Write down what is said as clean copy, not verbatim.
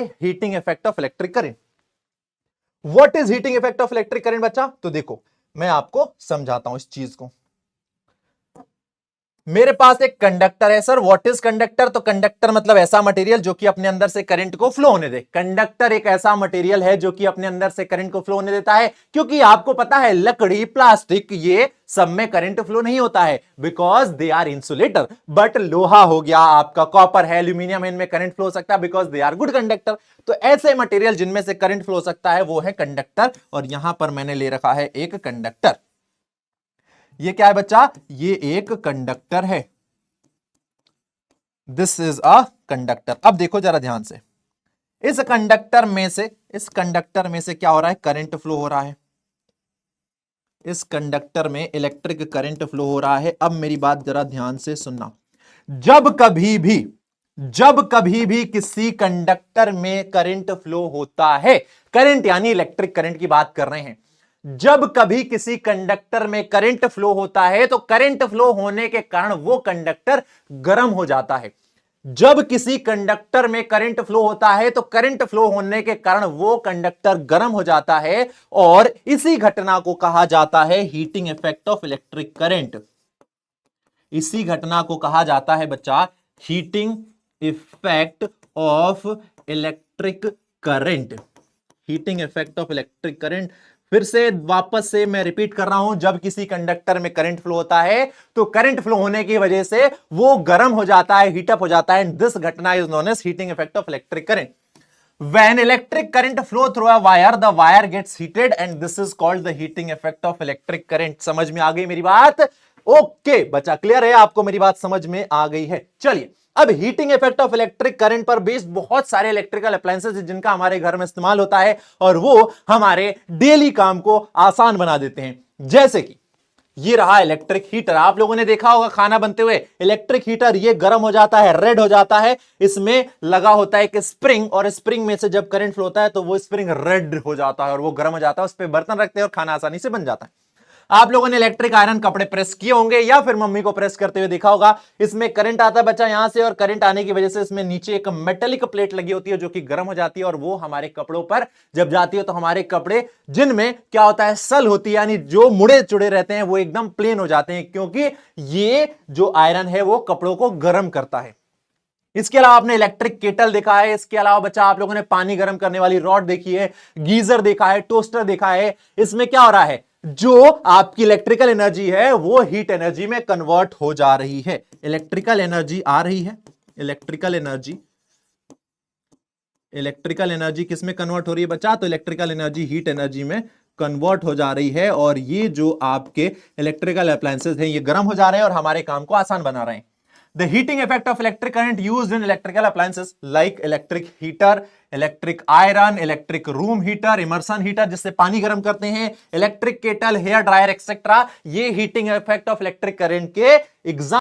Heating effect of electric current. What is heating effect of electric current बच्चा? तो देखो मैं आपको समझाता हूं इस चीज को। मेरे पास एक कंडक्टर है सर। What is conductor? तो कंडक्टर मतलब ऐसा मटेरियल जो कि अपने अंदर से करंट को फ्लो होने दे। कंडक्टर एक ऐसा मटेरियल है जो कि अपने अंदर से करंट को फ्लो होने देता है, क्योंकि आपको पता है लकड़ी, प्लास्टिक, ये सब में करंट फ्लो नहीं होता है because they are insulator. But लोहा हो गया, आपका कॉपर है, एल्यूमिनियम, इनमें करंट फ्लो हो सकता है because they are good conductor. तो ऐसे मटेरियल जिनमें से करंट फ्लो हो सकता है वो है कंडक्टर। और यहां पर मैंने ले रखा है एक कंडक्टर। ये क्या है बच्चा? ये एक कंडक्टर है। This is a conductor. अब देखो जरा ध्यान से, इस कंडक्टर में से क्या हो रहा है? करंट फ्लो हो रहा है। इस कंडक्टर में इलेक्ट्रिक करंट फ्लो हो रहा है। अब मेरी बात जरा ध्यान से सुनना। जब कभी भी किसी कंडक्टर में करंट फ्लो होता है, करंट यानी इलेक्ट्रिक करंट की बात कर रहे हैं, जब कभी किसी कंडक्टर में करंट फ्लो होता है तो करंट फ्लो होने के कारण वो कंडक्टर गर्म हो जाता है। जब किसी कंडक्टर में करंट फ्लो होता है तो करंट फ्लो होने के कारण वो कंडक्टर गर्म हो जाता है, और इसी घटना को कहा जाता है heating effect of electric current. इसी घटना को कहा जाता है बच्चा heating effect of electric current. Heating effect of electric current. फिर से वापस से मैं रिपीट कर रहा हूं, जब किसी कंडक्टर में करंट फ्लो होता है तो करंट फ्लो होने की वजह से वो गर्म हो जाता है, हीटअप हो जाता है। दिस घटना is known as heating effect of electric current. When electric current flow through a wire, the wire gets heated and this is called the heating effect of electric current। समझ में आ गई मेरी बात? Okay बच्चा, clear है? आपको मेरी बात समझ में आ गई है? चलिए, अब heating effect of electric current पर बेस्ड बहुत सारे इलेक्ट्रिकल अप्लायंसेस जिनका हमारे घर में इस्तेमाल होता है और वो हमारे डेली काम को आसान बना देते हैं। जैसे कि ये रहा इलेक्ट्रिक हीटर। आप लोगों ने देखा होगा खाना बनते हुए, इलेक्ट्रिक हीटर ये गर्म हो जाता है, रेड हो जाता है, इसमें लगा होता है एक स्प्रिंग, और स्प्रिंग में से जब करंट फ्लो होता है तो वो स्प्रिंग रेड हो जाता है और वो गर्म हो जाता है। उस पर बर्तन रखते हैं और खाना आसानी से बन जाता है। आप लोगों ने इलेक्ट्रिक आयरन कपड़े प्रेस किए होंगे या फिर मम्मी को प्रेस करते हुए देखा होगा। इसमें करंट आता है बच्चा यहां से, और करंट आने की वजह से इसमें नीचे एक मेटेलिक प्लेट लगी होती है जो कि गर्म हो जाती है, और वो हमारे कपड़ों पर जब जाती है तो हमारे कपड़े, जिनमें क्या होता है सल होती है, यानी जो मुड़े चुड़े रहते हैं, वो एकदम प्लेन हो जाते हैं, क्योंकि ये जो आयरन है वो कपड़ों को गर्म करता है। इसके अलावा आपने इलेक्ट्रिक केटल देखा है। इसके अलावा बच्चा आप लोगों ने पानी गर्म करने वाली रॉड देखी है, गीजर देखा है, टोस्टर देखा है। इसमें क्या हो रहा है? जो आपकी इलेक्ट्रिकल एनर्जी है वो हीट एनर्जी में कन्वर्ट हो जा रही है। इलेक्ट्रिकल एनर्जी आ रही है, इलेक्ट्रिकल एनर्जी किस में कन्वर्ट हो रही है बच्चा? तो इलेक्ट्रिकल एनर्जी हीट एनर्जी में कन्वर्ट हो जा रही है, और ये जो आपके इलेक्ट्रिकल अप्लायंसेस हैं ये गर्म हो जा रहे हैं और हमारे काम को आसान बना रहे हैं। The heating effect of electric current used in electrical appliances like electric heater, electric iron, electric room heater, immersion heater जिससे पानी गर्म करते हैं, electric kettle, hair dryer, etc. ये heating effect of electric current के एग्जाम